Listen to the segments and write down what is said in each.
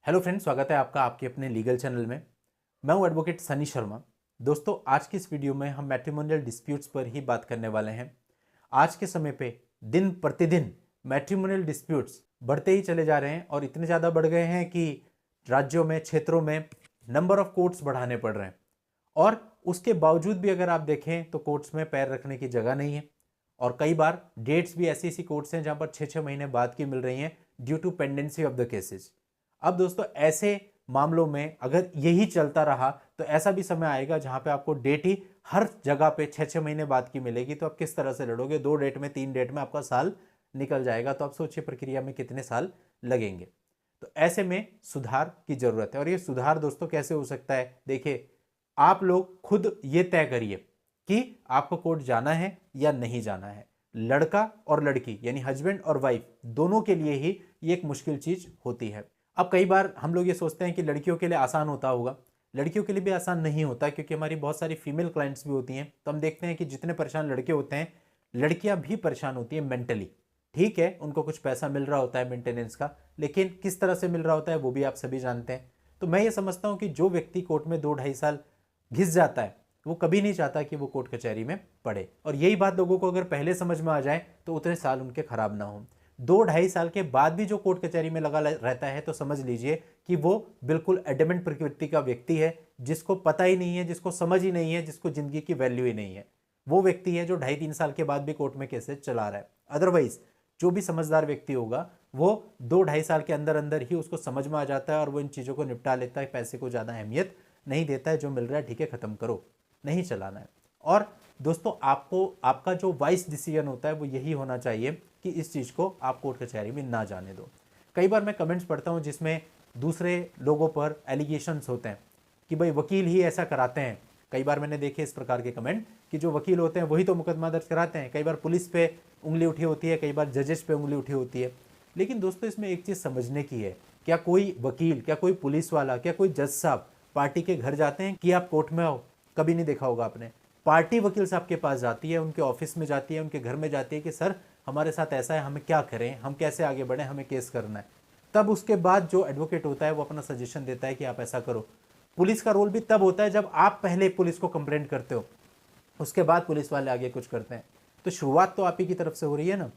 Hello friends, स्वागत है आपका आपके अपने लीगल चैनल में। मैं हूं एडवोकेट सनी शर्मा। दोस्तों, आज की इस वीडियो में हम मैट्रिमोनियल डिस्प्यूट्स पर ही बात करने वाले हैं। आज के समय पे दिन प्रतिदिन मैट्रिमोनियल डिस्प्यूट्स बढ़ते ही चले जा रहे हैं और इतने ज़्यादा बढ़ गए हैं कि राज्यों में, क्षेत्रों में नंबर ऑफ कोर्ट्स बढ़ाने पड़ रहे हैं। और उसके बावजूद भी अगर आप देखें तो कोर्ट्स में पैर रखने की जगह नहीं है। और कई बार डेट्स भी ऐसी ऐसी कोर्ट्स हैं जहां पर 6-6 महीने बाद की मिल रही हैं due to pendency of the cases. अब दोस्तों, ऐसे मामलों में अगर यही चलता रहा तो ऐसा भी समय आएगा जहां पे आपको डेट ही हर जगह पे 6-6 महीने बाद की मिलेगी। तो आप किस तरह से लड़ोगे? 2 डेट में, 3 डेट में आपका साल निकल जाएगा। तो आप सोचिए प्रक्रिया में कितने साल लगेंगे। तो ऐसे में सुधार की जरूरत है। और ये सुधार दोस्तों कैसे हो सकता है? देखिए, आप लोग खुद ये तय करिए कि आपको कोर्ट जाना है या नहीं जाना है। लड़का और लड़की यानी हस्बैंड और वाइफ दोनों के लिए ही ये एक मुश्किल चीज होती है। अब कई बार हम लोग ये सोचते हैं कि लड़कियों के लिए आसान होता होगा। लड़कियों के लिए भी आसान नहीं होता, क्योंकि हमारी बहुत सारी फीमेल क्लाइंट्स भी होती हैं। तो हम देखते हैं कि जितने परेशान लड़के होते हैं, लड़कियां भी परेशान होती हैं मेंटली। ठीक है, उनको कुछ पैसा मिल रहा होता है मेंटेनेंस का, लेकिन किस तरह से मिल रहा होता है वो भी आप सभी जानते हैं। तो मैं ये समझता हूं कि जो व्यक्ति कोर्ट में 2-2.5 साल घिस जाता है, वो कभी नहीं चाहता कि वो कोर्ट कचहरी में पड़े। और यही बात लोगों को अगर पहले समझ में आ जाए तो उतने साल उनके खराब ना हो। 2-2.5 साल के बाद भी जो कोर्ट कचहरी में लगा रहता है, तो समझ लीजिए कि वो बिल्कुल एडमेंट प्रकृति का व्यक्ति है, जिसको पता ही नहीं है, जिसको समझ ही नहीं है, जिसको जिंदगी की वैल्यू ही नहीं है। वो व्यक्ति है जो 2.5-3 साल के बाद भी कोर्ट में केसेस चला रहा है। अदरवाइज जो भी समझदार व्यक्ति होगा वो 2-2.5 साल के अंदर अंदर ही उसको समझ में आ जाता है और वो इन चीज़ों को निपटा लेता है। पैसे को ज़्यादा अहमियत नहीं देता है, जो मिल रहा है ठीक है, खत्म करो, नहीं चलाना है। और दोस्तों, आपको आपका जो वाइस डिसीजन होता है वो यही होना चाहिए कि इस चीज़ को आप कोर्ट कचहरी में ना जाने दो। कई बार मैं कमेंट्स पढ़ता हूँ जिसमें दूसरे लोगों पर एलिगेशंस होते हैं कि भाई वकील ही ऐसा कराते हैं। कई बार मैंने देखे इस प्रकार के कमेंट कि जो वकील होते हैं वही तो मुकदमा दर्ज कराते हैं। कई बार पुलिस पे उंगली उठी होती है, कई बार जजेस पे उंगली उठी होती है। लेकिन दोस्तों, इसमें एक चीज़ समझने की है, क्या कोई वकील, क्या कोई पुलिस वाला, क्या कोई जज साहब पार्टी के घर जाते हैं कि आप कोर्ट में आओ? कभी नहीं देखा होगा आपने। पार्टी वकील साहब के पास जाती है, उनके ऑफिस में जाती है, उनके घर में जाती है कि सर हमारे साथ ऐसा है, हमें क्या करें, हम कैसे आगे बढ़ें, हमें केस करना है। तब उसके बाद जो एडवोकेट होता है वो अपना सजेशन देता है कि आप ऐसा करो। पुलिस का रोल भी तब होता है जब आप पहले पुलिस को कंप्लेंट करते हो, उसके बाद पुलिस वाले आगे कुछ करते हैं। तो शुरुआत तो आप ही की तरफ से हो रही है ना।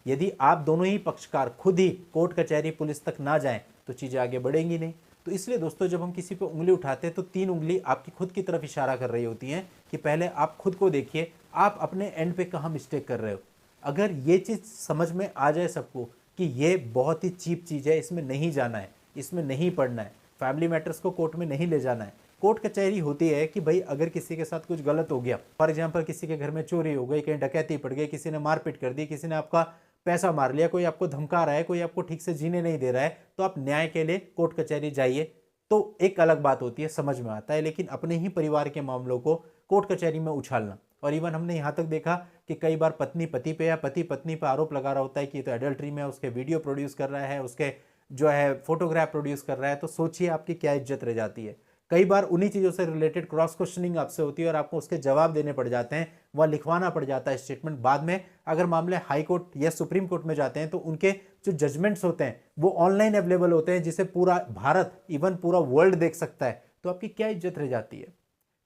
यदि आप दोनों ही पक्षकार खुद ही कोर्ट कचहरी पुलिस तक ना जाएं तो चीज़ें आगे बढ़ेंगी नहीं। तो इसलिए दोस्तों, जब हम किसी पे उंगली उठाते हैं तो 3 उंगली आपकी खुद की तरफ इशारा कर रही होती हैं कि पहले आप खुद को देखिए, आप अपने एंड पे कहाँ मिस्टेक कर रहे हो। अगर ये चीज़ समझ में आ जाए सबको कि ये बहुत ही चीप चीज़ है, इसमें नहीं जाना है, इसमें नहीं पढ़ना है, फैमिली मैटर्स को कोर्ट में नहीं ले जाना है। कोर्ट कचहरी होती है कि भाई अगर किसी के साथ कुछ गलत हो गया, फॉर एग्जाम्पल किसी के घर में चोरी हो गई, कहीं डकैती पड़ गई, किसी ने मारपीट कर दी, किसी ने आपका पैसा मार लिया, कोई आपको धमका रहा है, कोई आपको ठीक से जीने नहीं दे रहा है, तो आप न्याय के लिए कोर्ट कचहरी जाइए। तो एक अलग बात होती है, समझ में आता है। लेकिन अपने ही परिवार के मामलों को कोर्ट कचहरी में उछालना, और इवन हमने यहाँ तक देखा कि कई बार पत्नी पति पे या पति पत्नी पे आरोप लगा रहा होता है कि ये तो एडल्ट्री में, उसके वीडियो प्रोड्यूस कर रहा है, उसके जो है फोटोग्राफ प्रोड्यूस कर रहा है। तो सोचिए आपकी क्या इज्जत रह जाती है। कई बार उन्हीं चीज़ों से रिलेटेड क्रॉस क्वेश्चनिंग आपसे होती है और आपको उसके जवाब देने पड़ जाते हैं, वह लिखवाना पड़ जाता है स्टेटमेंट। बाद में अगर मामले हाई कोर्ट या सुप्रीम कोर्ट में जाते हैं तो उनके जो जजमेंट्स होते हैं वो ऑनलाइन अवेलेबल होते हैं, जिसे पूरा भारत, इवन पूरा वर्ल्ड देख सकता है। तो आपकी क्या इज्जत रह जाती है?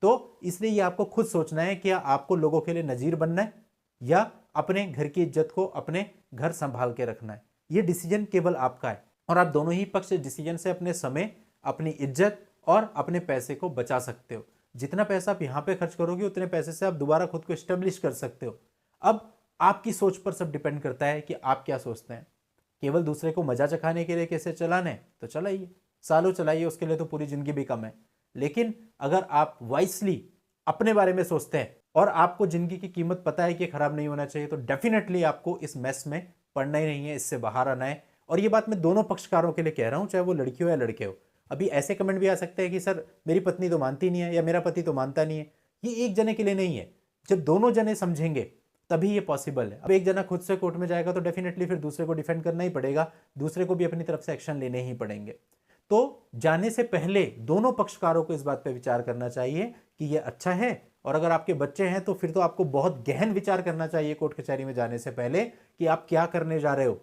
तो इसलिए ये आपको खुद सोचना है कि आपको लोगों के लिए नजीर बनना है या अपने घर की इज्जत को अपने घर संभाल के रखना है। ये डिसीजन केवल आपका है और आप दोनों ही पक्ष डिसीजन से अपने समय, अपनी इज्जत और अपने पैसे को बचा सकते हो। जितना पैसा आप यहां पे खर्च करोगे उतने पैसे से आप दोबारा खुद को एस्टेब्लिश कर सकते हो। अब आपकी सोच पर सब डिपेंड करता है कि आप क्या सोचते हैं। केवल दूसरे को मजा चखाने के लिए कैसे चलाना है तो चलाइए, सालों चलाइए, उसके लिए तो पूरी जिंदगी भी कम है। लेकिन अगर आप वाइसली अपने बारे में सोचते हैं और आपको जिंदगी की कीमत पता है कि खराब नहीं होना चाहिए, तो डेफिनेटली आपको इस मैस में पड़ना ही नहीं है, इससे बाहर आना है। और ये बात मैं दोनों पक्षकारों के लिए कह रहा हूं, चाहे वो लड़की हो या लड़के हो। अभी ऐसे कमेंट भी आ सकते हैं कि सर मेरी पत्नी तो मानती नहीं है या मेरा पति तो मानता नहीं है। ये एक जने के लिए नहीं है। जब दोनों जने समझेंगे तभी ये पॉसिबल है। अब एक जना खुद से कोर्ट में जाएगा तो डेफिनेटली फिर दूसरे को डिफेंड करना ही पड़ेगा, दूसरे को भी अपनी तरफ से एक्शन लेने ही पड़ेंगे। तो जाने से पहले दोनों पक्षकारों को इस बात पर विचार करना चाहिए कि यह अच्छा है। और अगर आपके बच्चे हैं तो फिर तो आपको बहुत गहन विचार करना चाहिए कोर्ट कचहरी में जाने से पहले कि आप क्या करने जा रहे हो।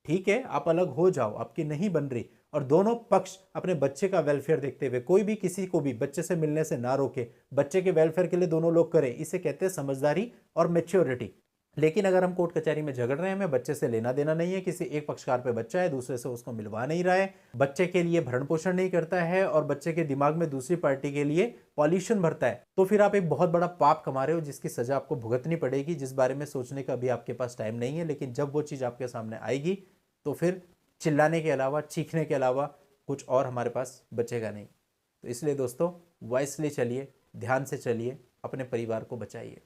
ठीक है, आप अलग हो जाओ, आपकी नहीं बन रही, और दोनों पक्ष अपने बच्चे का वेलफेयर देखते हुए कोई भी किसी को भी बच्चे से मिलने से ना रोके, बच्चे के वेलफेयर के लिए दोनों लोग करें, इसे कहते हैं समझदारी और मैच्योरिटी। लेकिन अगर हम कोर्ट कचहरी में झगड़ रहे हैं, हमें बच्चे से लेना देना नहीं है, किसी एक पक्षकार पे बच्चा है, दूसरे से उसको मिलवा नहीं रहा है, बच्चे के लिए भरण पोषण नहीं करता है और बच्चे के दिमाग में दूसरी पार्टी के लिए पॉल्यूशन भरता है, तो फिर आप एक बहुत बड़ा पाप कमा रहे हो जिसकी सजा आपको भुगतनी पड़ेगी, जिस बारे में सोचने का भी आपके पास टाइम नहीं है। लेकिन जब वो चीज़ आपके सामने आएगी तो फिर चिल्लाने के अलावा, चीखने के अलावा कुछ और हमारे पास बचेगा नहीं। तो इसलिए दोस्तों, वाइसली चलिए, ध्यान से चलिए, अपने परिवार को बचाइए।